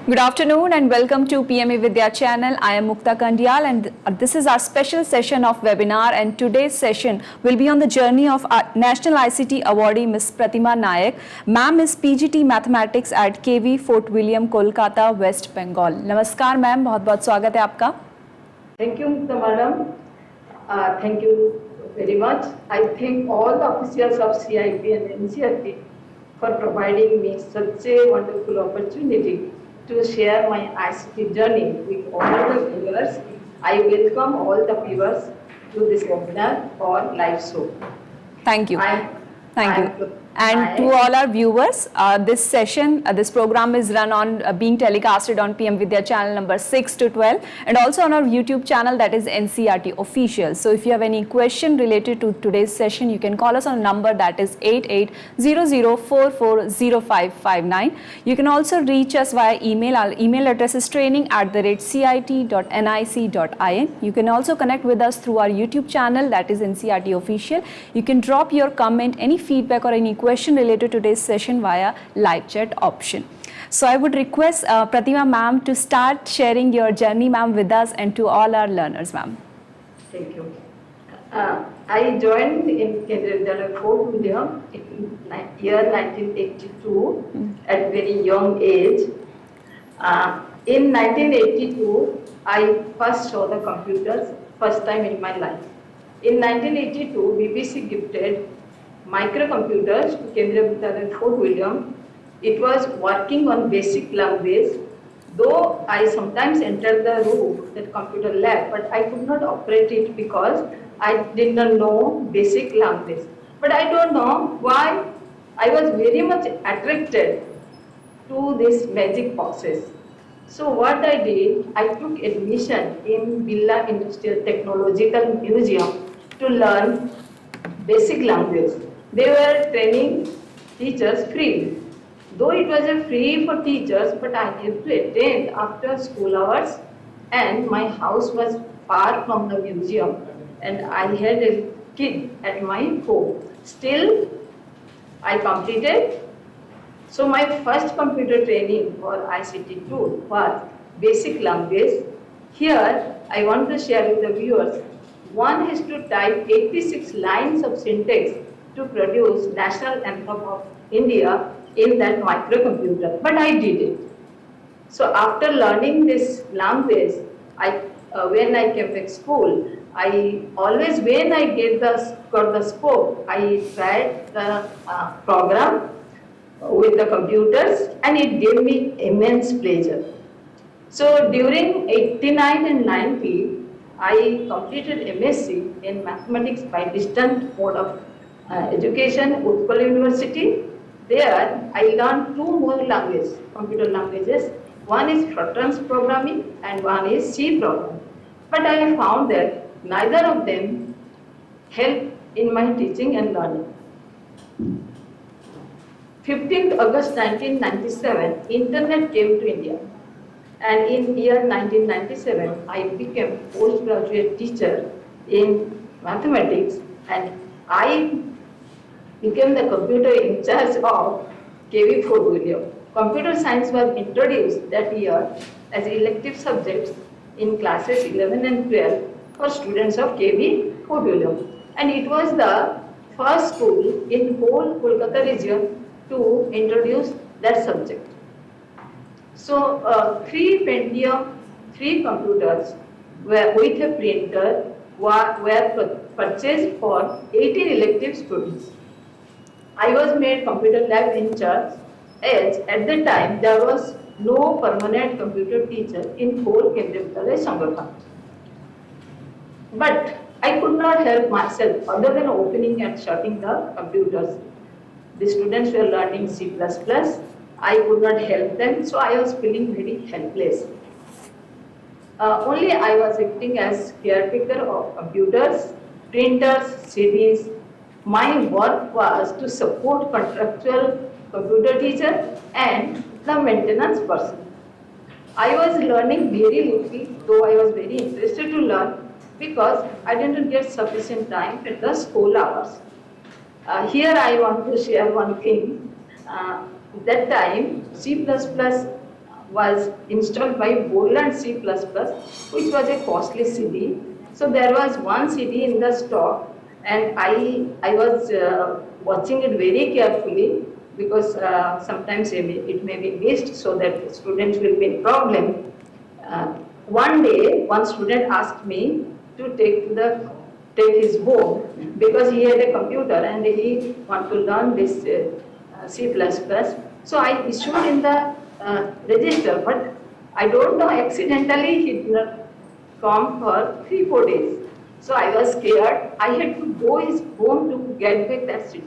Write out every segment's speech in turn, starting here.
Good afternoon and welcome to eVidya channel. I am Mukta Kandial and this is our special session of webinar, and today's session will be on the journey of our National ICT Awardee Ms. Pratima Nayak. Ma'am is PGT Mathematics at KV Fort William, Kolkata, West Bengal. Namaskar ma'am, बहुत-बहुत स्वागत है आपका. Thank you Mukta madam. Thank you very much. I thank all the officials of CIP and NCRT for providing me such a wonderful opportunity to share my ICT journey with all the viewers. I welcome all the viewers to this webinar or live show. Thank you. Thank you. And to all our viewers, this session, this program is run on being telecasted on eVidya channel number 6 to 12 and also on our YouTube channel, that is NCRT Official. So if you have any question related to today's session, you can call us on a number that is 8800440559. You can also reach us via email. Our email address is training@cit.nic.in. You can also connect with us through our YouTube channel, that is NCRT Official. You can drop your comment, any feedback or any question related to today's session via live chat option. So I would request Pratima ma'am to start sharing your journey ma'am with us and to all our learners ma'am. Thank you. I joined in Kendriya Vidyalaya Fort William in year 1982 at very young age. In 1982, I first saw the computers first time in my life. In 1982, BBC gifted microcomputers to Kendriya Vidyalaya Fort William. It was working on basic language, though I sometimes entered the room, that computer lab, but I could not operate it because I did not know basic language. But I don't know why I was very much attracted to this magic boxes. So what I did, I took admission in Birla Industrial Technological Museum to learn basic language. They were training teachers free. Though it was free for teachers, but I had to attend after school hours, and my house was far from the museum, and I had a kid at my home. Still, I completed. So my first computer training for ICT tool was basic language. Here, I want to share with the viewers, one has to type 86 lines of syntax to produce National Anthem of India in that microcomputer, but I did it. So after learning this language, when I came back school, I always, when I got the scope, I tried the program with the computers, and it gave me immense pleasure. So during 89 and 90, I completed MSc in mathematics by distant mode of education at Utkal University. There, I learned two more languages, computer languages. One is Fortran's programming and one is C programming. But I found that neither of them helped in my teaching and learning. 15th August 1997, Internet came to India. And in year 1997, I became postgraduate teacher in mathematics, and I became the computer in charge of KV Fort William. Computer science was introduced that year as elective subjects in classes 11 and 12 for students of KV Fort William. And it was the first school in whole Kolkata region to introduce that subject. So 3 Pentium, 3 computers with a printer were purchased for 18 elective students. I was made computer lab in charge, as at the time there was no permanent computer teacher in whole Kendriya Vidyalaya Sangakhan. But I could not help myself other than opening and shutting the computers. The students were learning C++. I could not help them, so I was feeling very helpless. Only I was acting as caretaker of computers, printers, CDs. My work was to support contractual computer teacher and the maintenance person. I was learning very little, though I was very interested to learn, because I didn't get sufficient time at the school hours. Here I want to share one thing. That time C++ was installed by Boland C++, which was a costly CD. So there was one CD in the stock, and I was watching it very carefully because sometimes it may be missed, so that students will be in problem. One day, one student asked me to take his home because he had a computer and he wanted to learn this C++. So I issued in the register, but I don't know, accidentally he did not come for 3-4 days. So I was scared. I had to go his home to get back that CD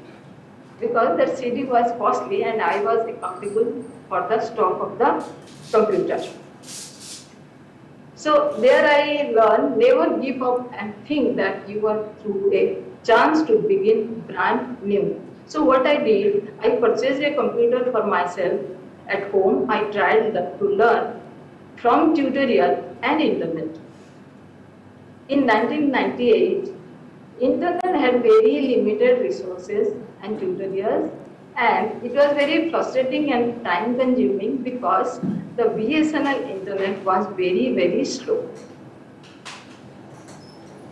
because that CD was costly and I was accountable for the stock of the computer. So there I learned, never give up and think that you are through a chance to begin brand new. So what I did, I purchased a computer for myself at home. I tried to learn from tutorial and internet. In 1998, internet had very limited resources and tutorials, and it was very frustrating and time consuming because the BSNL internet was very, very slow.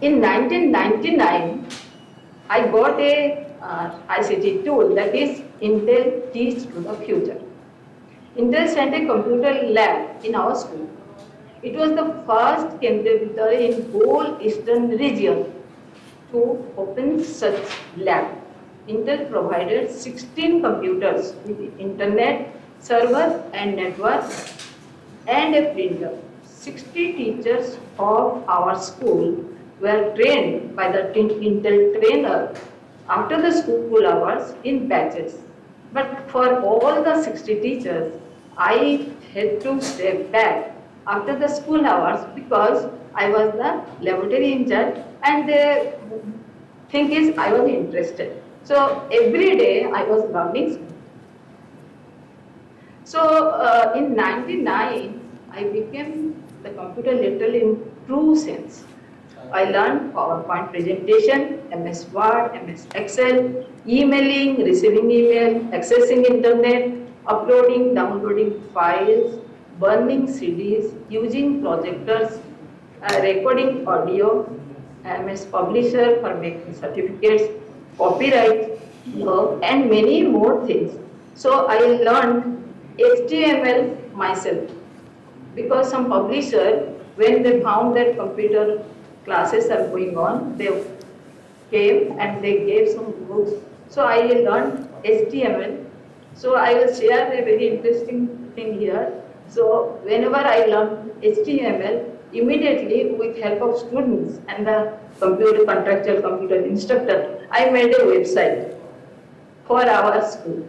In 1999, I got a ICT tool, that is Intel Teach to the Future. Intel sent a computer lab in our school. It was the first computer in whole eastern region to open such lab. Intel provided 16 computers with internet, server and network and a printer. 60 teachers of our school were trained by the Intel trainer after the school hours in batches. But for all the 60 teachers, I had to step back after the school hours because I was the laboratory in charge, and the thing is I was interested. So every day I was learning. So in 99, I became the computer literally in true sense. I learned PowerPoint presentation, MS Word, MS Excel, emailing, receiving email, accessing internet, uploading, downloading files, burning CDs, using projectors, recording audio, MS Publisher for making certificates, copyright, and many more things. So I learned HTML myself because some publisher, when they found that computer classes are going on, they came and they gave some books. So I learned HTML. So I will share a very interesting thing here. So whenever I learned HTML, immediately with help of students and the contractual computer instructor, I made a website for our school.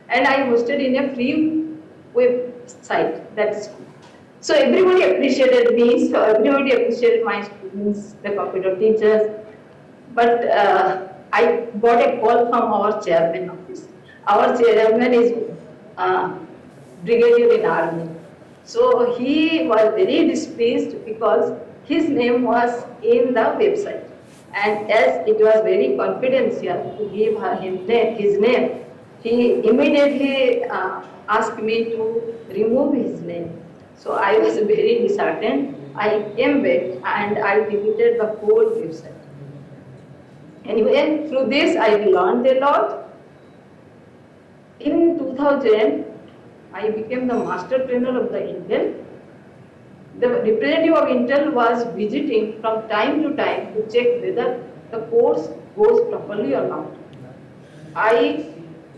And I hosted in a free website, that's school. So everybody appreciated me, so everybody appreciated my students, the computer teachers. But I got a call from our chairman office. Our chairman is brigadier in army. So he was very displeased because his name was in the website. And as it was very confidential to give his name, he immediately asked me to remove his name. So I was very disheartened. I came back and I deleted the whole website. Anyway, through this I learned a lot. In 2000, I became the master trainer of the Intel. The representative of Intel was visiting from time to time to check whether the course goes properly or not. I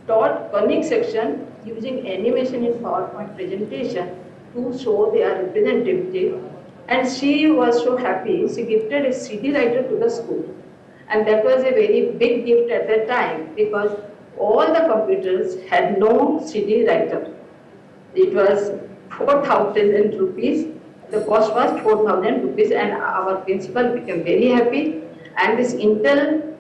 taught conic section using animation in PowerPoint presentation to show their representative, and she was so happy. She gifted a CD writer to the school, and that was a very big gift at that time because all the computers had no CD writer. It was 4,000 rupees. The cost was 4,000 rupees, and our principal became very happy. And this Intel,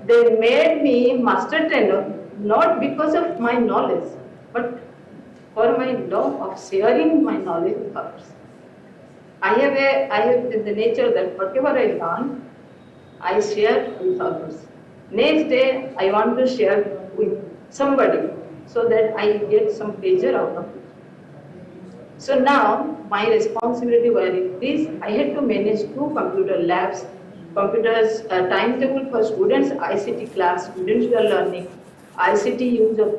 they made me master trainer not because of my knowledge, but for my love of sharing my knowledge with others. I have the nature that whatever I learn, I share with others. Next day, I want to share with somebody so that I get some pleasure out of it. So now my responsibility was increased. I had to manage 2 computer labs, computers, timetable for students, ICT class, students were learning, ICT use of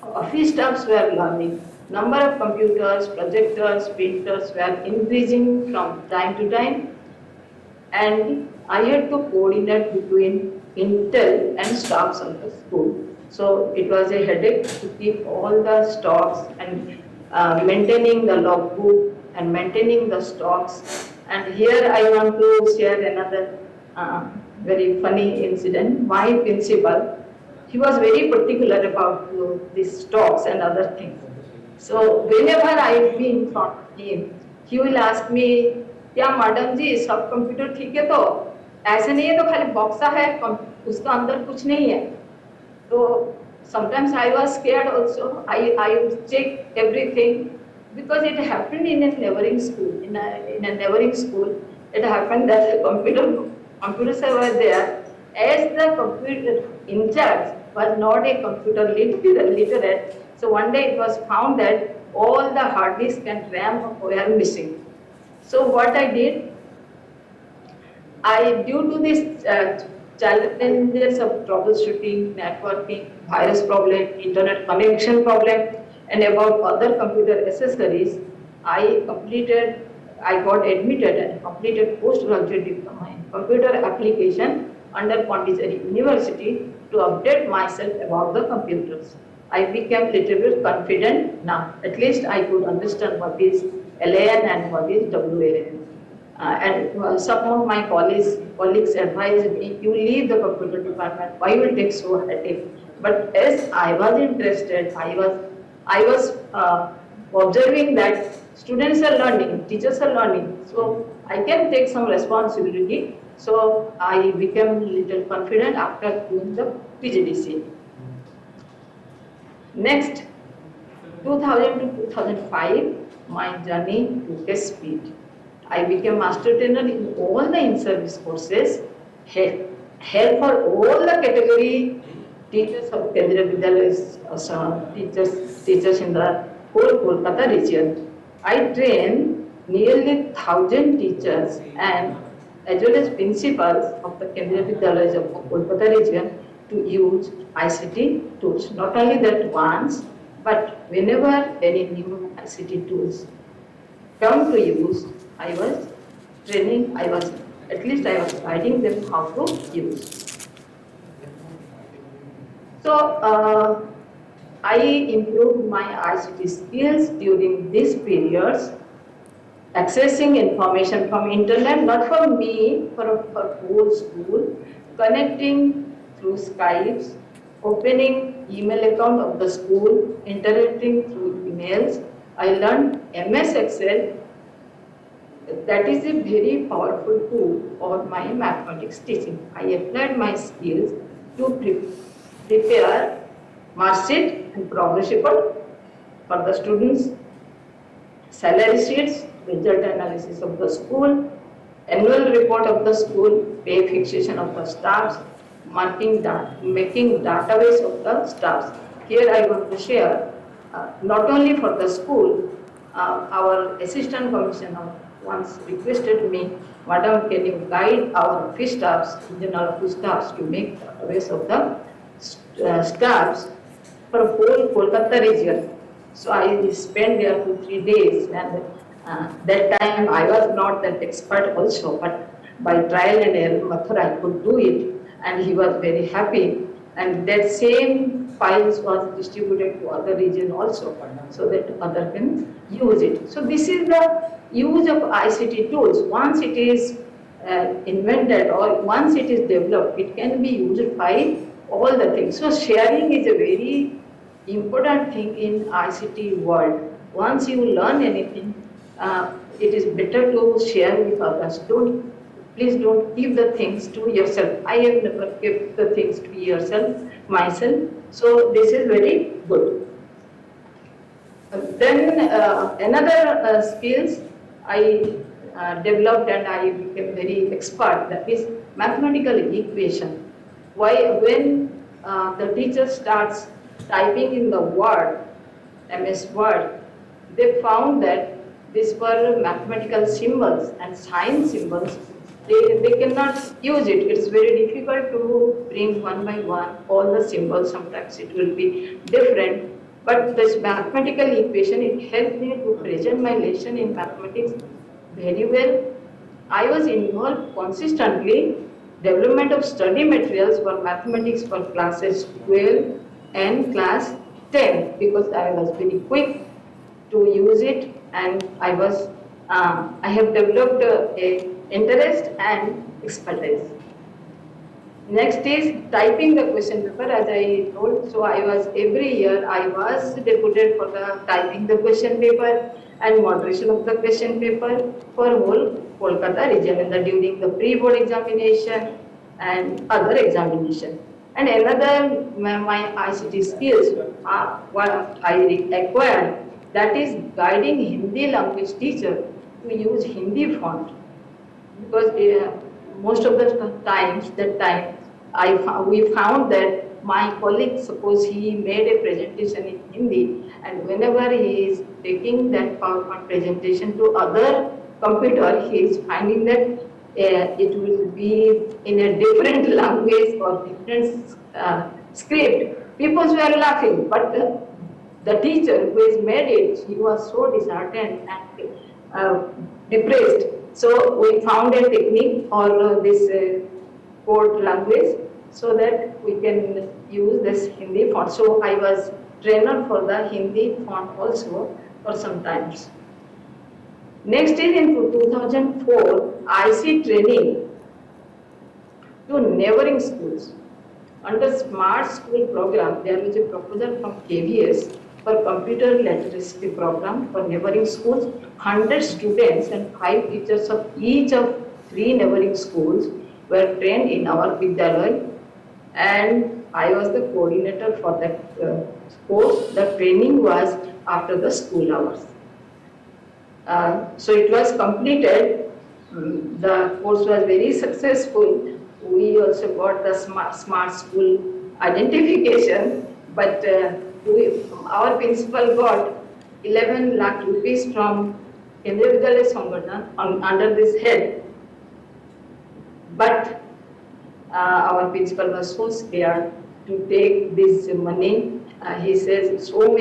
office staffs were learning. Number of computers, projectors, printers were increasing from time to time, and I had to coordinate between Intel and staffs of the school. So it was a headache to keep all the stocks and maintaining the logbook and maintaining the stocks. And here I want to share another very funny incident. My principal, he was very particular about these stocks and other things. So whenever I've been from him, he will ask me, क्या madam जी सब computer ठीक है? तो ऐसे नहीं है, तो खाली बॉक्सा है, उसका अंदर कुछ नहीं है. तो sometimes I was scared also. I check everything because it happened in a neighboring school. In a neighboring school, it happened that the computers were there. As the computer in charge was not a computer literate, so one day it was found that all the hard disk and RAM were missing. So what I did, due to these challenges of troubleshooting, networking, virus problem, internet connection problem, and about other computer accessories, I got admitted and completed postgraduate diploma in computer application under Pondicherry University to update myself about the computers. I became little bit confident now. At least I could understand what is LAN and what is WLAN. And some of my colleagues advised me, you leave the computer department, why will take so headache? But as I was interested, I was observing that students are learning, teachers are learning, so I can take some responsibility. So I became little confident after doing the PGDC. Next, 2000 to 2005, my journey took a speed. I became master trainer in all the in-service courses, help for all the category teachers of Kendriya Vidyalaya, teachers in the whole Kolkata region. I trained nearly 1,000 teachers and as well as principals of the Kendriya Vidyalaya of Kolkata region to use ICT tools. Not only that once, but whenever any new ICT tools come to use, I was training, I was guiding them how to use. So I improved my ICT skills during these periods, accessing information from internet, not for me, for whole school, connecting through Skypes, opening email account of the school, interacting through emails. I learned MS Excel. That is a very powerful tool for my mathematics teaching. I applied my skills to prepare mark sheet and progress report for the students, salary sheets, result analysis of the school, annual report of the school, pay fixation of the staffs, making database of the staffs. Here I want to share, not only for the school, our assistant commissioner once requested me, Madam, can you guide our office staffs, regional office staffs, to make database of the staffs for whole Kolkata region. So I spent there 2-3 days, and that time I was not that expert also, but by trial and error method I could do it, and he was very happy. And that same files was distributed to other region also, so that other can use it. So this is the use of ICT tools. Once it is invented or once it is developed, it can be used by all the things. So sharing is a very important thing in ICT world. Once you learn anything, it is better to share with others. Please don't keep the things to yourself. I have never kept the things to myself. So this is very good. Then another skills I developed and I became very expert, that is mathematical equation. When the teacher starts typing in the Word, MS Word, they found that these were mathematical symbols and science symbols. They cannot use it. It's very difficult to bring one by one all the symbols. Sometimes it will be different. But this mathematical equation, it helped me to present my lesson in mathematics very well. I was involved consistently development of study materials for mathematics for classes 12 and class 10 because I was very quick to use it, and I have developed a interest and expertise. Next is typing the question paper, as I told. So every year I was deputed for the typing the question paper and moderation of the question paper for whole Kolkata region during the pre-board examination and other examination. And another my ICT skills what I acquired, that is guiding Hindi language teacher to use Hindi font, because most of the times we found that my colleague, suppose he made a presentation in Hindi, and whenever he is taking that PowerPoint presentation to other computer, he is finding that it will be in a different language or different script. People were laughing, but the teacher who has made it, he was so disheartened and depressed. So we found a technique or this code language so that we can use this Hindi font. So I was trainer for the Hindi font also for some times. Next is in 2004, IC training to neighboring schools. Under Smart School program, there was a proposal from KVS for computer literacy program for neighboring schools. 100 students and 5 teachers of each of 3 neighboring schools were trained in our Vidyalaya, and I was the coordinator for that course. The training was after the school hours. So it was completed. The course was very successful. We also got the smart school identification, but our principal got 11 lakh rupees from Kendriya Vidyalaya Sangathan under this head. But our principal was so scared to take this money. He says, so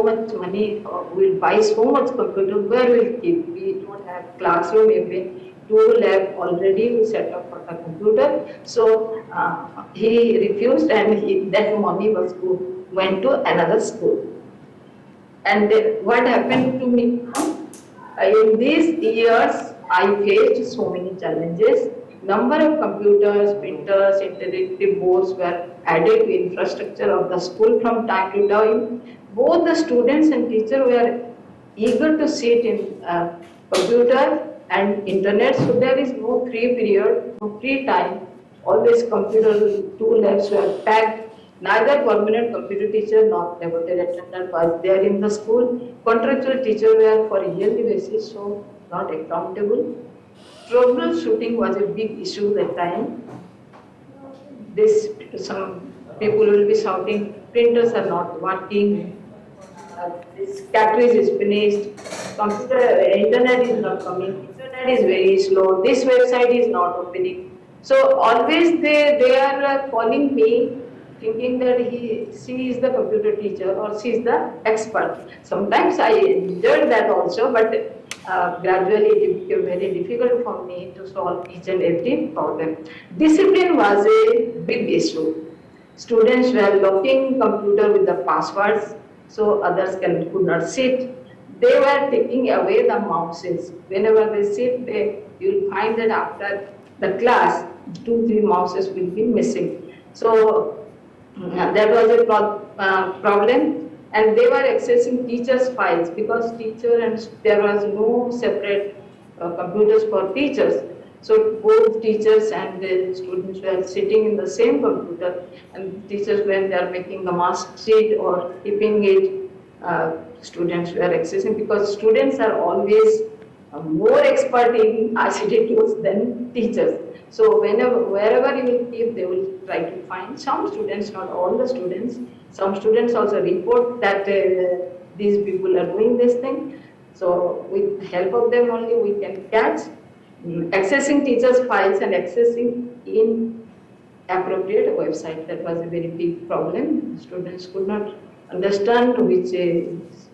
much money, we'll buy so much computer, where we'll keep? We don't have classroom, even 2 lab already we set up for the computer. So he refused, and that money went to another school. And then what happened to me? In these years, I faced so many challenges. Number of computers, printers, interactive boards were added to infrastructure of the school from time to time. Both the students and teachers were eager to sit in computer and internet, so there is no free period, no free time. Always computer 2 labs were packed. Neither permanent computer teacher nor laboratory attendant was there in the school. Contractual teachers were for a yearly basis, so not accountable. Troubleshooting was a big issue that time. Some people will be shouting, printers are not working, this cartridge is finished, internet is not coming, internet is very slow, this website is not opening. So always they are calling me, thinking that she is the computer teacher or she is the expert. Sometimes I enjoyed that also, but gradually it became very difficult for me to solve each and every problem. Discipline was a big issue. Students were locking computer with the passwords, so others could not sit. They were taking away the mouses. Whenever they sit, you will find that after the class, 2-3 mouses will be missing. So that was a problem. And they were accessing teachers' files because there was no separate computers for teachers. So both teachers and the students were sitting in the same computer, and teachers, when they are making the mask sheet or keeping it, students were accessing, because students are always more expert in ICT tools than teachers. So wherever you will keep, they will try to find. Some students, not all the students, some students also report that these people are doing this thing. So with the help of them only we can catch accessing teachers' files and accessing inappropriate website. That was a very big problem. Students could not understand which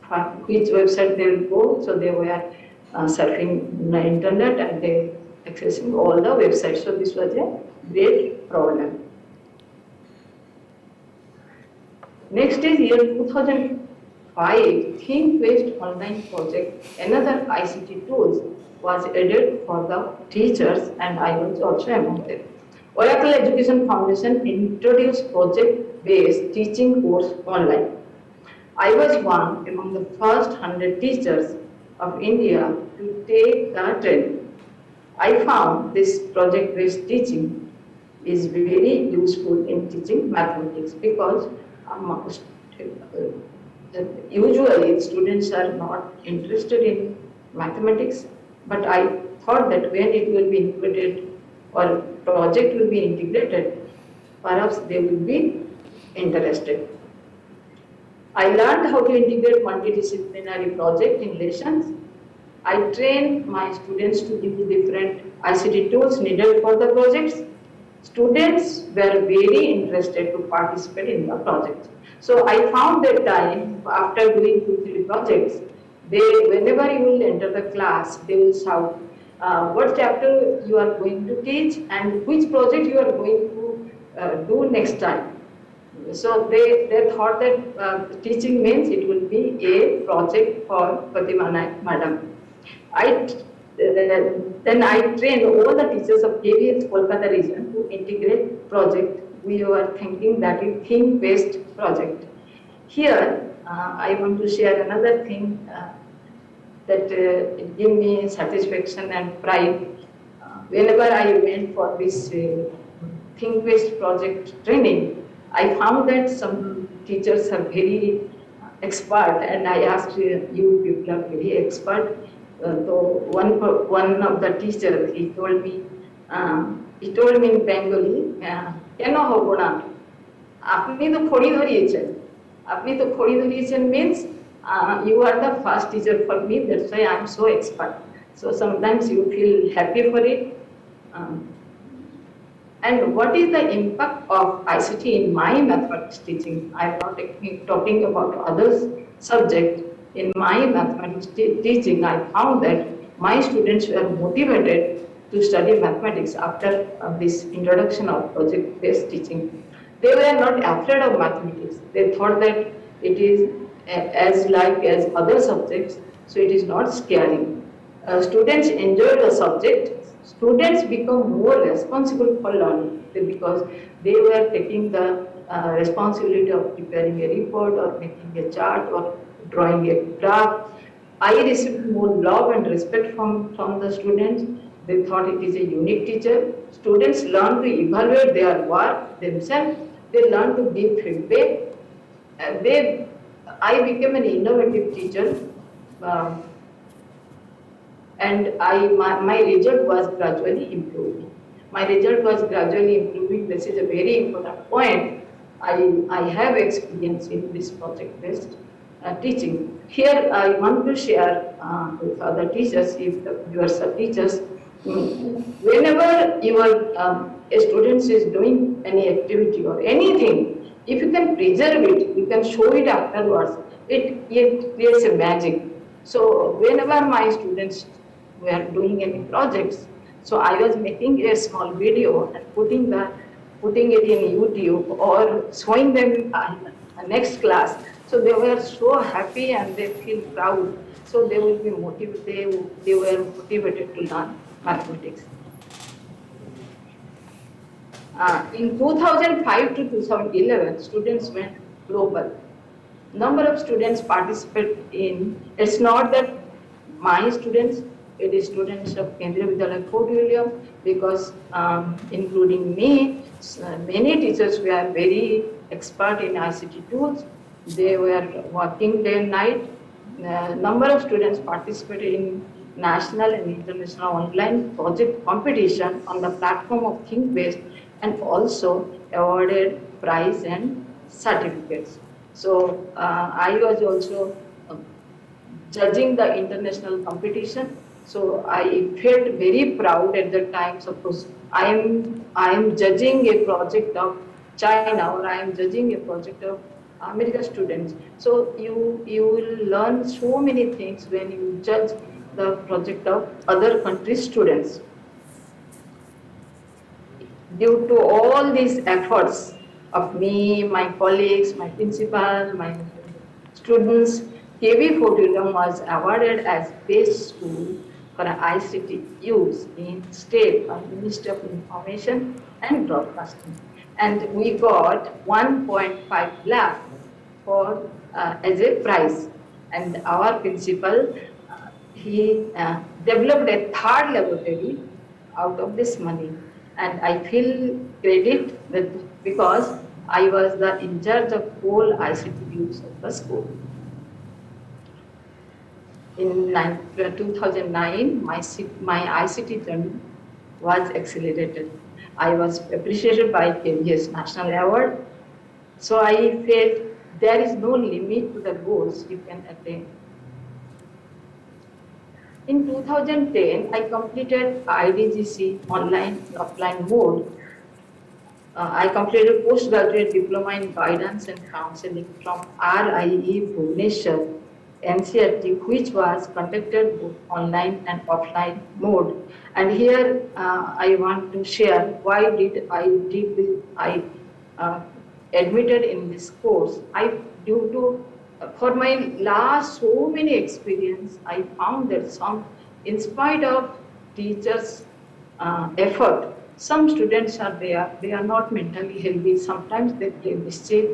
website they will go, so they were surfing the internet and they accessing all the websites. So this was a great problem. Next is year 2005, theme-based online project, another ICT tools was added for the teachers and I was also among them. Oracle Education Foundation introduced project-based teaching course online. I was one among the first 100 teachers of India to take the training. I found this project-based teaching is very useful in teaching mathematics because usually students are not interested in mathematics, but I thought that when it will be included or project will be integrated, perhaps they will be interested. I learned how to integrate multidisciplinary project in lessons. I trained my students to use different ICT tools needed for the projects. Students were very interested to participate in the project. So I found that time after doing 2-3 projects, whenever you will enter the class, they will shout what chapter you are going to teach and which project you are going to do next time. So they thought that teaching means it will be a project for Pratima Naik Madam. Then I trained all the teachers of KVS Kolkata region to integrate project. We were thinking that is theme-based project. Here, I want to share another thing that it gave me satisfaction and pride. Whenever I went for this theme-based project training, I found that some teachers are very expert, and I asked you people are very expert. So one of the teachers, he told me in Bengali, "Keno hobo na? Apni to khori dhoriechen. Apni to khori dhoriechen means you are the first teacher for me. That's why I am so expert." So sometimes you feel happy for it. And what is the impact of ICT in my mathematics teaching? I am not talking about others subject. In my mathematics teaching, I found that my students were motivated to study mathematics after this introduction of project-based teaching. They were not afraid of mathematics. They thought that it is as like as other subjects, so it is not scary. Students enjoy the subject. Students become more responsible for learning because they were taking the responsibility of preparing a report or making a chart or drawing a graph. I received more love and respect from the students. They thought it is a unique teacher. Students learn to evaluate their work themselves. They learn to give feedback. I became an innovative teacher, and my result was gradually improving. My result was gradually improving. This is a very important point. I have experience in this project-based teaching. Here I want to share with other teachers, if you are teachers, whenever your student is doing any activity or anything, if you can preserve it, you can show it afterwards, it creates a magic. So whenever my students were doing any projects, so I was making a small video and putting it in YouTube or showing them in next class. So they were so happy and they feel proud. So they will be motivated. They were motivated to learn mathematics. In 2005 to 2011, students went global. Number of students participate in. It's not that my students. It is students of Kendriya Vidyalaya Fort William, because including me, many teachers were very expert in ICT tools. They were working day and night. Number of students participated in national and international online project competition on the platform of Think-Based, and also awarded prize and certificates. So I was also judging the international competition. So I felt very proud at the time. Suppose I am judging a project of China, or I am judging a project of American students. So you will learn so many things when you judge the project of other countries' students. Due to all these efforts of me, my colleagues, my principal, my students, KV Fortune was awarded as best school for ICT use in state by Ministry of Information and Broadcasting. And we got 1.5 lakh for as a prize. And our principal, he developed a third laboratory out of this money. And I feel credit that because I was the in charge of whole ICT use of the school. In 2009, my ICT journey was accelerated. I was appreciated by KBS National Award. So I felt there is no limit to the goals you can attain. In 2010, I completed IDGC online and offline mode. I completed postgraduate diploma in guidance and counseling from RIE Bhubaneswar, NCRT, which was conducted both online and offline mode. And here I want to share why did I admitted in this course. For my last so many experience, I found that in spite of teachers' effort, some students are there, they are not mentally healthy. Sometimes they play mischief,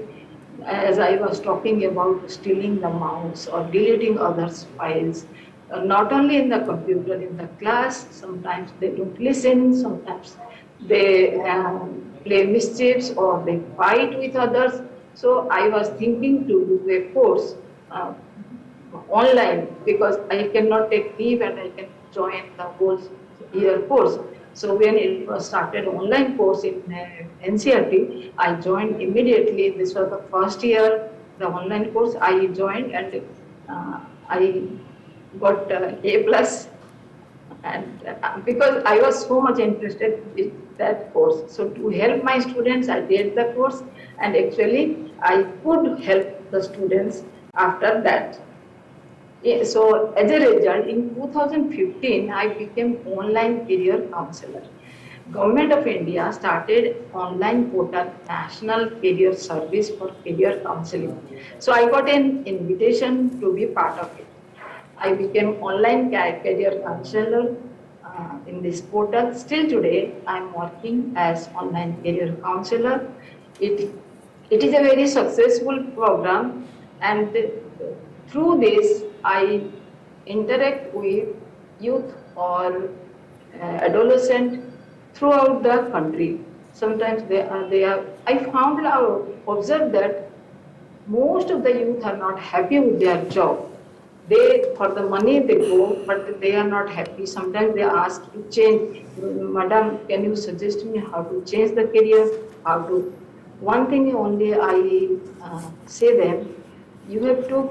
as I was talking about stealing the mouse or deleting others' files. Not only in the computer, in the class, sometimes they don't listen, sometimes they play mischiefs or they fight with others. So I was thinking to do a course online because I cannot take leave and I can join the whole year course. So when it was started online course in NCRT, I joined immediately. This was the first year, the online course I joined, and I got A plus, and because I was so much interested in that course. So to help my students, I did the course, and actually I could help the students after that. So as a result, in 2015, I became online career counselor. Government of India started online portal National Career Service for Career Counseling. So I got an invitation to be part of it. I became online career counselor in this portal. Still today, I am working as online career counselor. It is a very successful program, and through this, I interact with youth or adolescent throughout the country. Sometimes I found out, observed that most of the youth are not happy with their job. For the money they go, but they are not happy. Sometimes they ask to change. Madam, can you suggest me how to change the career? One thing only I say them, you have to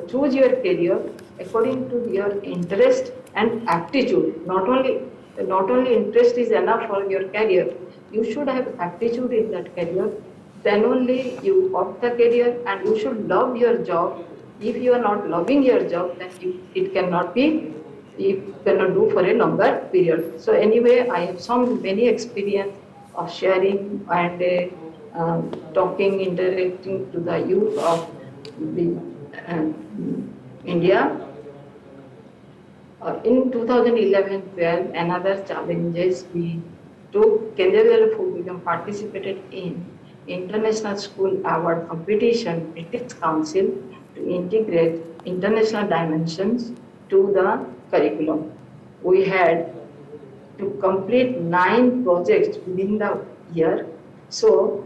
choose your career according to your interest and aptitude. Not only interest is enough for your career. You should have aptitude in that career. Then only you opt the career, and you should love your job. If you are not loving your job, then you cannot do for a longer period. So anyway, I have many experience of sharing and talking, interacting to the youth of the India. In 2011-12, another challenges we took. Kendra Food participated in International School Award competition, British Council, to integrate international dimensions to the curriculum. We had to complete 9 projects within the year. So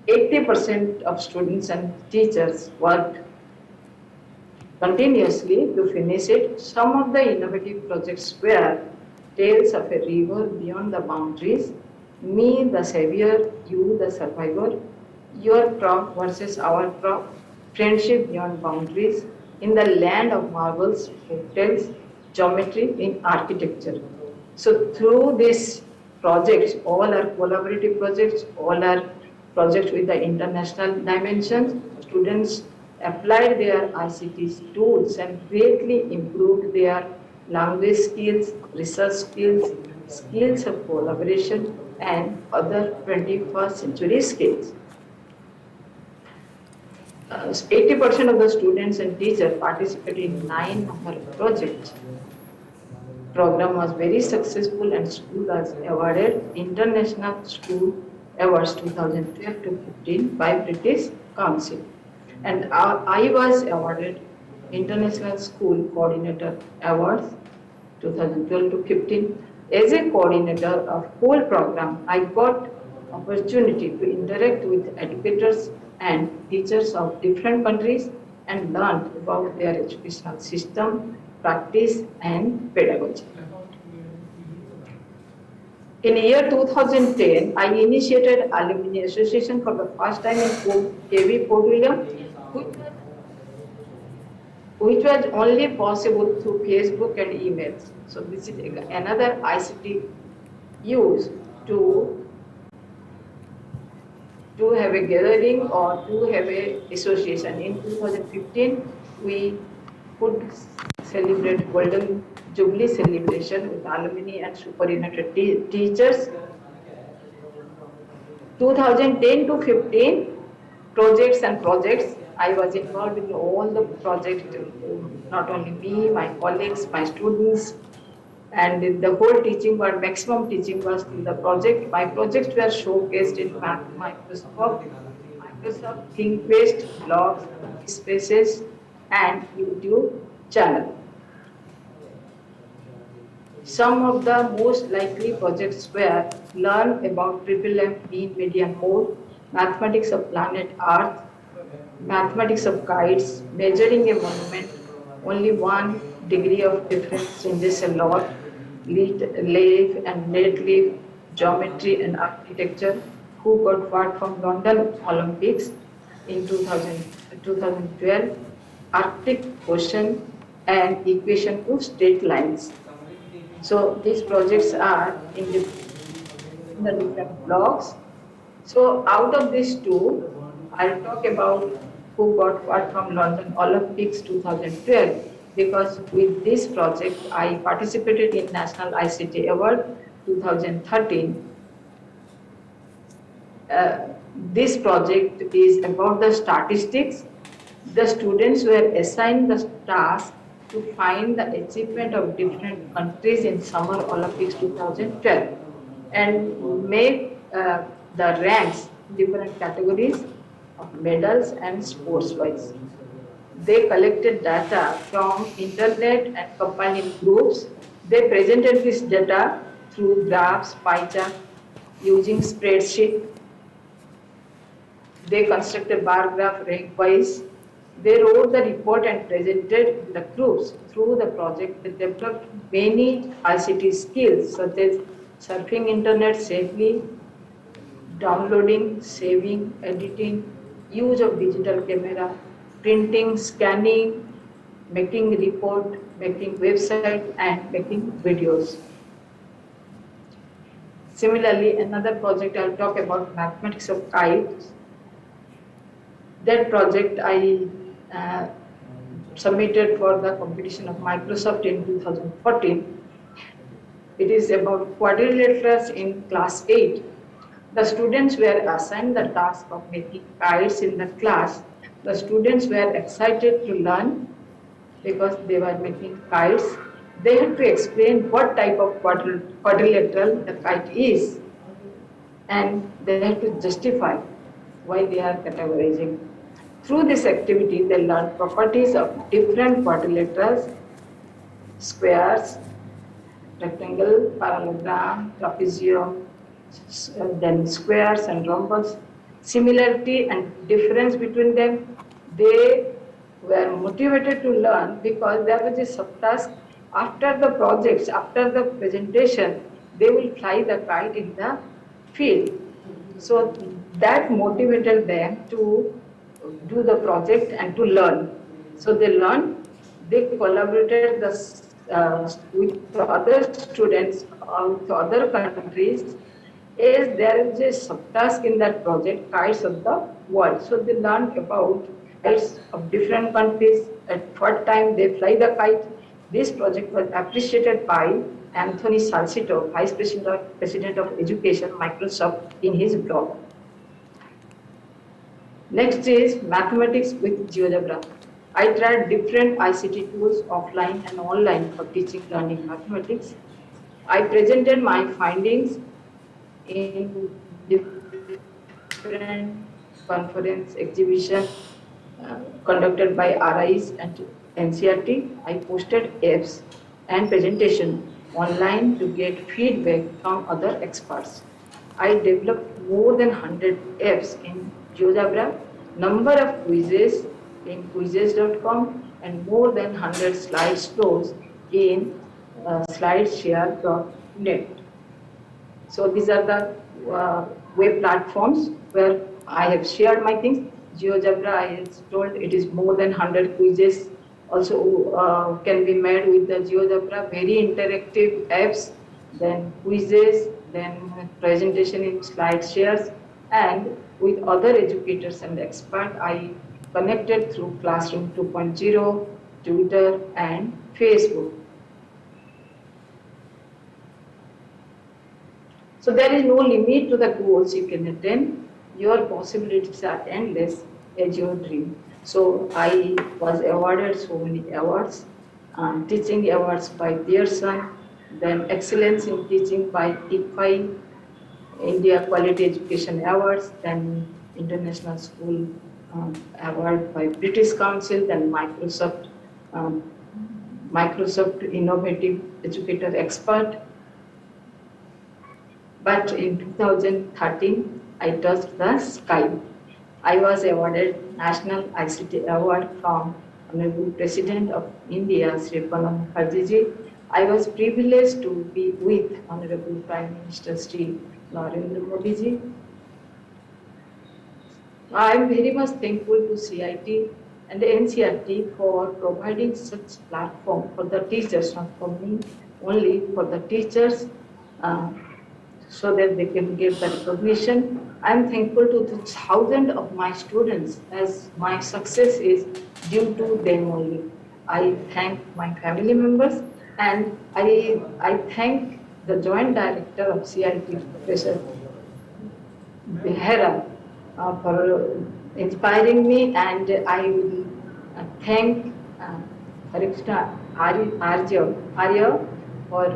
80% of students and teachers worked continuously to finish it. Some of the innovative projects were Tales of a River Beyond the Boundaries, Me the Savior, You the Survivor, Your Crop versus Our Crop, friendship beyond boundaries, in the land of marvels, hotels, geometry, in architecture. So through these projects, all are collaborative projects, all are projects with the international dimensions. Students applied their ICT tools and greatly improved their language skills, research skills, skills of collaboration, and other 21st century skills. 80% of the students and teachers participated in 9 number of projects. Program was very successful and school was awarded International School Awards 2012 to 15 by British Council. And I was awarded International School Coordinator Awards 2012 to 15. As a coordinator of whole program, I got opportunity to interact with educators and teachers of different countries and learned about their educational system, practice, and pedagogy. In year 2010, I initiated Alumni Association for the first time in KV Port William, which was only possible through Facebook and emails. So this is another ICT used to have a gathering or to have a association. In 2015, we could celebrate Golden Jubilee celebration with alumni and superannuated teachers. 2010 to 15, projects. I was involved in all the projects, not only me, my colleagues, my students, and the whole teaching was, maximum teaching was in the project. My projects were showcased in Microsoft ThinkQuest, blogs, spaces, and YouTube channel. Some of the most likely projects were learn about triple M mean median mode, mathematics of planet Earth, mathematics of kites, measuring a monument, only 1 degree of difference changes a lot, leaf and net leaf, geometry and architecture, who got what from London Olympics in 2012, Arctic Ocean and equation to straight lines. So these projects are in the different blogs. So out of these two, I'll talk about who got what from London Olympics 2012, because with this project I participated in National ICT Award 2013. This project is about the statistics. The students were assigned the task to find the achievement of different countries in Summer Olympics 2012 and make the ranks in different categories of medals and sports-wise. They collected data from internet and compiled in groups. They presented this data through graphs, pie chart, using spreadsheet. They constructed bar graph rank-wise. They wrote the report and presented the groups. Through the project, they developed many ICT skills such as surfing internet safely, downloading, saving, editing, use of digital camera, printing, scanning, making report, making website, and making videos. Similarly, another project I'll talk about, mathematics of kites. That project I submitted for the competition of Microsoft in 2014. It is about quadrilaterals in class 8. The students were assigned the task of making kites in the class. The students were excited to learn because they were making kites. They had to explain what type of quadrilateral the kite is, and they had to justify why they are categorizing. Through this activity, they learned properties of different quadrilaterals, squares, rectangle, parallelogram, trapezium, then squares and rhombus. Similarity and difference between them. They were motivated to learn because there was a subtask. After the projects, after the presentation, they will fly the kite in the field. So that motivated them to do the project and to learn. So they learned, they collaborated with other students of other countries, as there is a subtask in that project, kites of the world. So they learned about kites of different countries. At what time they fly the kite. This project was appreciated by Anthony Salcito, Vice President of Education, Microsoft, in his blog. Next is mathematics with Geogebra. I tried different ICT tools offline and online for teaching learning mathematics. I presented my findings in different conference exhibition conducted by RIs and NCRT. I posted apps and presentation online to get feedback from other experts. I developed more than 100 apps in Geogebra, number of quizzes in quizzes.com, and more than 100 slide shows in slideshare.net. So these are the web platforms where I have shared my things. Geogebra, I have told, it is more than 100 quizzes also can be made with the Geogebra, very interactive apps, then quizzes, then presentation in slide shares, and with other educators and experts, I connected through Classroom 2.0, Twitter, and Facebook. So there is no limit to the goals you can attain. Your possibilities are endless as your dream. So I was awarded so many awards, teaching awards by Pearson, then excellence in teaching by ICT India Quality Education Awards, then International School Award by British Council, then Microsoft Innovative Educator Expert. But in 2013, I touched the sky. I was awarded National ICT Award from Honorable President of India, Sri Pranab Mukherjee. I was privileged to be with Honorable Prime Minister Sri Narendra Modi ji. I am very much thankful to CIT and NCRT for providing such platform for the teachers, not for me, only for the teachers, so that they can give the recognition. I am thankful to the thousands of my students, as my success is due to them only. I thank my family members, and I thank the Joint Director of CIT, Professor Behera, for inspiring me, and I will thank Harishna Arya for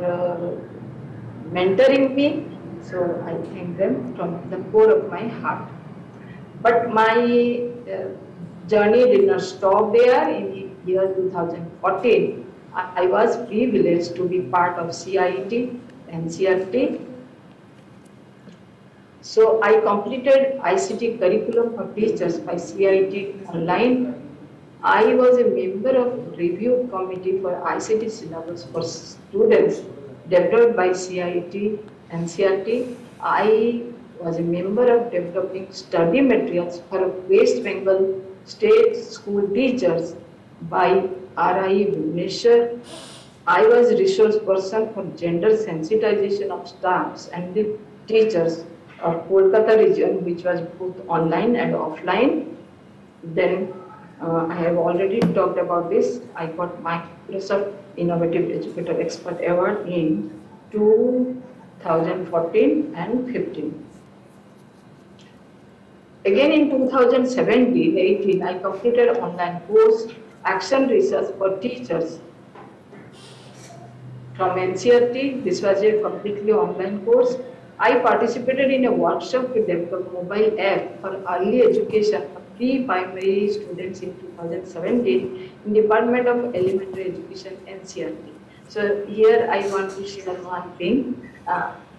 mentoring me. So I thank them from the core of my heart. But my journey did not stop there. In the year 2014, I was privileged to be part of CIT and CRT. So I completed ICT curriculum for teachers by CIT online. I was a member of review committee for ICT syllabus for students developed by CIT and CRT. I was a member of developing study materials for West Bengal state school teachers by RI Bhubaneswar. I was resource person for gender sensitization of staffs and the teachers of Kolkata region, which was both online and offline. Then I have already talked about this. I got Microsoft Innovative Educator Expert Award in 2014 and 15. Again in 2017-18, I completed online course Action Research for Teachers from NCRT. This was a completely online course. I participated in a workshop to develop mobile app for early education for pre-primary students in 2017 in Department of Elementary Education, NCRT. So here I want to share one thing.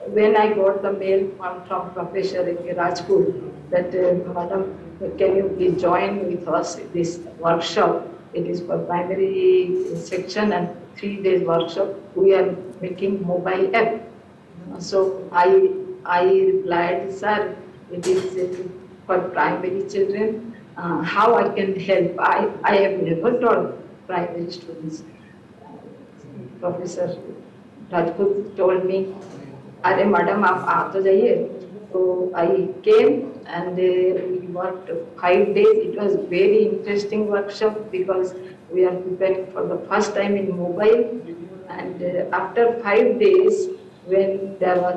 When I got the mail from Professor Rajput that, Madam, can you please join with us this workshop? It is for primary section and 3 days workshop. We are making mobile app. So I replied, sir, it is for primary children. how I can help. I have never taught primary students. Professor Rajput told me, "Arey madam, आप आ तो जाइए." So I came and we worked 5 days. It was very interesting workshop because we are preparing for the first time in mobile. And after 5 days, when there was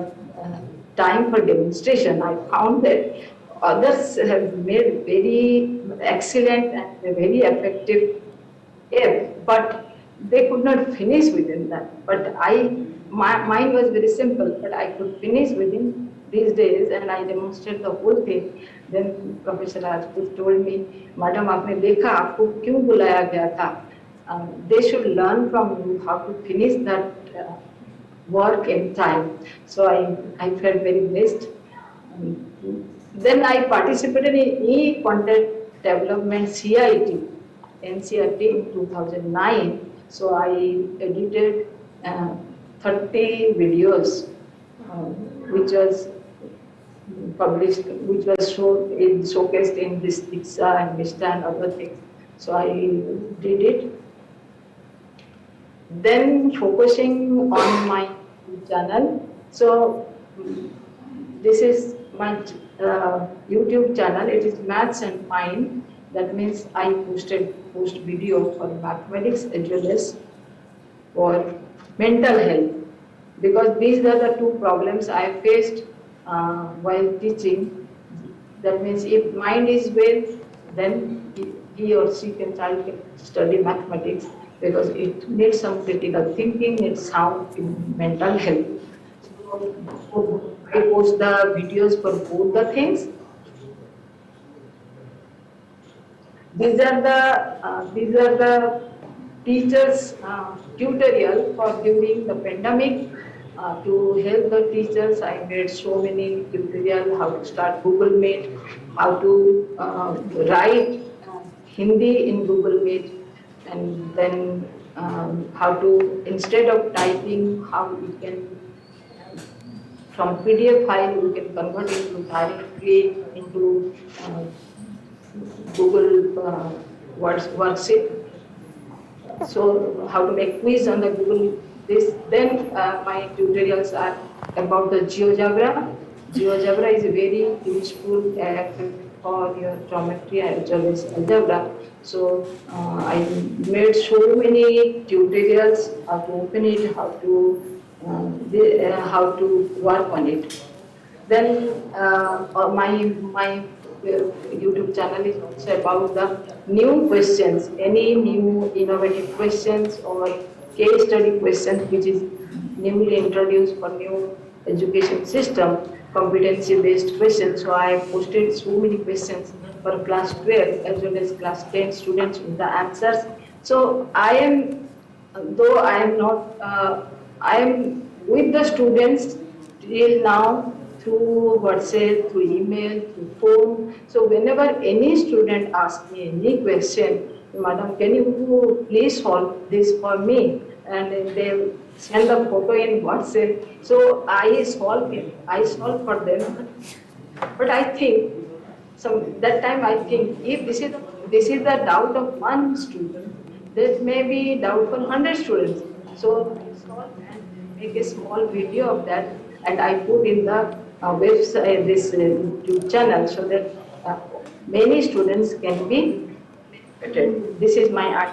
time for demonstration, I found that others have made very excellent and very effective app, but they could not finish within that. But mine was very simple, but I could finish within these days, and I demonstrated the whole thing. Then Professor Rajput told me, "Madam, आपने देखा आपको क्यों बुलाया गया था? They should learn from you how to finish that work in time." So I felt very blessed. Then I participated in e-content development CIT, NCRT in 2009. So I edited 30 videos, which was published, which was showcased in this Diksha and Mishta and other things. So I did it. Then focusing on my channel. So this is my YouTube channel. It is Maths and Mind. That means I post video for mathematics as well as for mental health, because these are the two problems I faced while teaching. That means if mind is well, then he or she can study mathematics, because it needs some critical thinking, it's sound in mental health. So I post the videos for both the things. These are the teachers tutorial for during the pandemic. To help the teachers, I made so many tutorials: how to start Google Meet, how to write Hindi in Google Meet, and then how to, instead of typing, how you can from PDF file you can convert into directly into Google worksheet. So how to make quiz on the Google this. Then my tutorials are about the Geogebra. Geogebra is a very useful app for your geometry as well as algebra. So I made so many tutorials how to open it, how to work on it. Then my YouTube channel is also about the new questions, any new innovative questions or case study questions which is newly introduced for new education system, competency based questions. So I posted so many questions for class 12 as well as class 10 students with the answers. So I am, though I am not, I am with the students till now, through WhatsApp, through email, through phone. So whenever any student asks me any question, "Madam, can you please solve this for me?" And they send a photo in WhatsApp. So I solve it. I solve for them. But I think, that time I think, if this is the doubt of one student, there may be doubt for 100 students. So I solve and make a small video of that, and I put in the website, this YouTube channel, so that many students can be benefited. This is my art.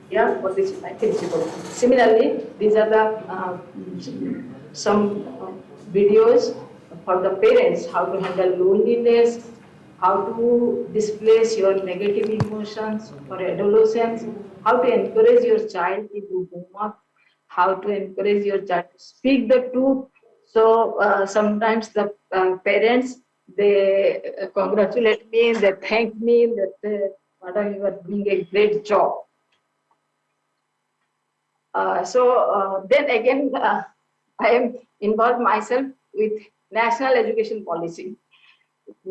Yeah, or this is my principle. Similarly, these are the some videos for the parents: how to handle loneliness, how to displace your negative emotions for adolescents, how to encourage your child to do homework, how to encourage your child to speak the truth. So sometimes the parents, they congratulate me, they thank me that "Madam, you are doing a great job." Then again, I am involved myself with national education policy.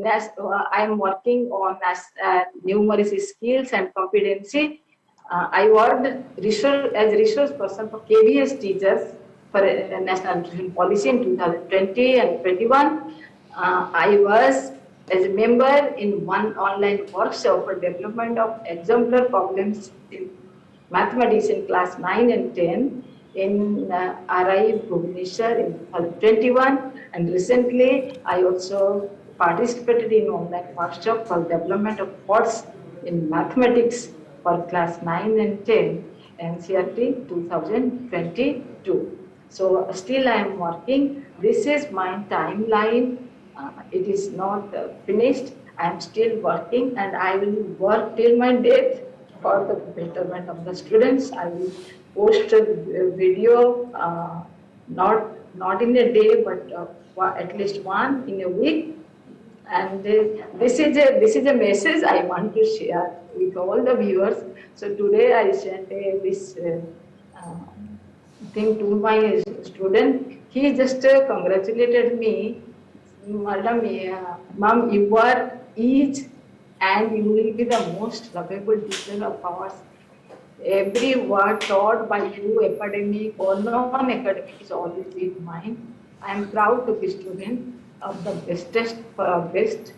I am working on numeracy skills and competency. I worked as resource person for KVS teachers for national education policy in 2020 and 21. I was as a member in one online workshop for development of exemplar problems in mathematics in class 9 and 10 in RI Bhubaneswar in 2021, and recently I also participated in online workshop for development of course in mathematics for class 9 and 10 NCERT 2022. So still I am working. This is my timeline. It is not finished. I am still working, and I will work till my death for the betterment of the students. I will post a video, not in a day, but at least one in a week. And this is a message I want to share with all the viewers. So today I sent this thing to my student. He just congratulated me, Madam, Ma'am, you are each and you will be the most lovable teacher of ours. Every word taught by you, academic or non-academic, is always in mind. I am proud to be student of the best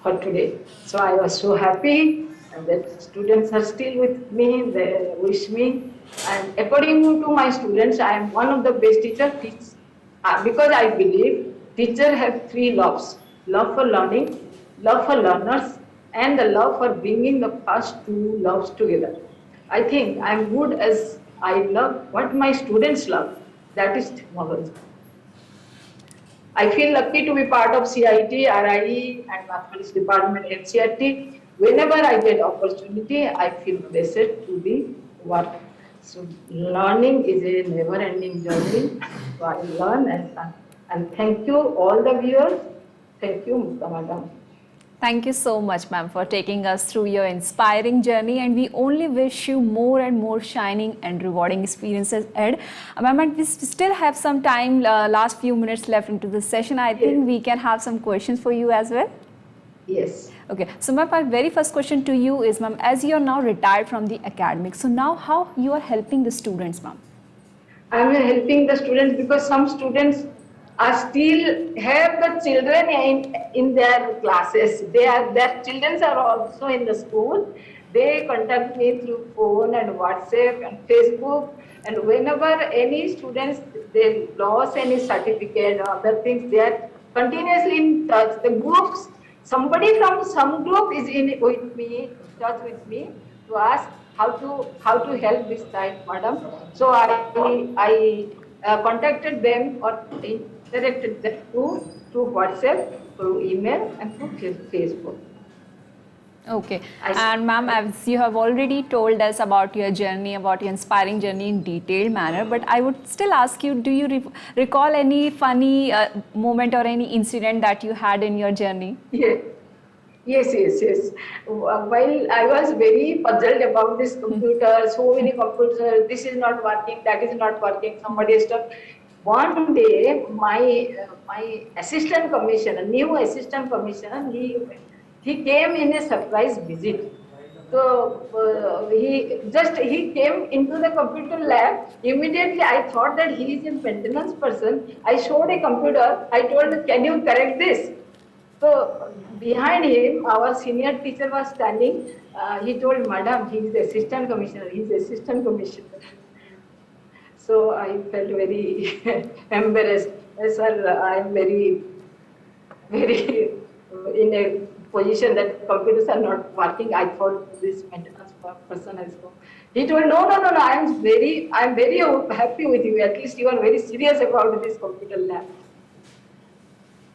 for today. So I was so happy that students are still with me, they wish me. And according to my students, I am one of the best teachers because I believe teachers have three loves: love for learning, love for learners, and the love for bringing the first two loves together. I think I am good as I love what my students love, that is technology. I feel lucky to be part of CIT, RIE and Mathematics Department NCERT. Whenever I get opportunity, I feel blessed to be work. So learning is a never-ending journey. So I learn and learn. And thank you all the viewers. Thank you, Mukta Madam. Thank you so much, ma'am, for taking us through your inspiring journey, and we only wish you more and more shining and rewarding experiences ahead. Ma'am, we still have some time, last few minutes left into the session. I think we can have some questions for you as well. Yes. Okay, so my very first question to you is, ma'am, as you are now retired from the academics, so now how you are helping the students, ma'am? I am helping the students because some students are still have the children in their classes. Their children are also in the school. They contact me through phone and WhatsApp and Facebook. And whenever any students, they lost any certificate or other things, they are continuously in touch. The groups, somebody from some group is in touch with me to ask how to help this child, madam. So I contacted them or directed them through WhatsApp, through email, and through Facebook. Okay. And ma'am, as you have already told us about your journey, about your inspiring journey in detailed manner, but I would still ask you, do you recall any funny moment or any incident that you had in your journey? Yes. While I was very puzzled about this computer, so many computers, this is not working, that is not working, somebody stuff. One day, my assistant commissioner, new assistant commissioner, he came in a surprise visit. So he came into the computer lab. Immediately, I thought that he is a maintenance person. I showed a computer. I told him, "Can you correct this?" So behind him, our senior teacher was standing. He told, "Madam, he is the assistant commissioner. He is the assistant commissioner." So I felt very embarrassed. Sir, I am very in a position that computers are not working. I thought this maintenance person has come. He told, no, I am very happy with you. At least you are very serious about this computer lab.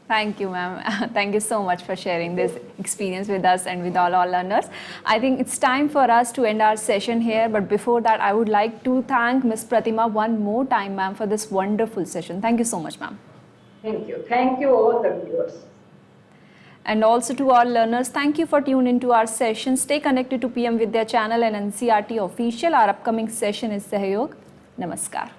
Thank you, ma'am. Thank you so much for sharing this experience with us and with all our learners. I think it's time for us to end our session here. But before that, I would like to thank Ms. Pratima one more time, ma'am, for this wonderful session. Thank you so much, ma'am. Thank you. Thank you all the viewers. And also to our learners, thank you for tuning into our session. Stay connected to PM Vidya channel and NCERT official. Our upcoming session is Sahyog. Namaskar.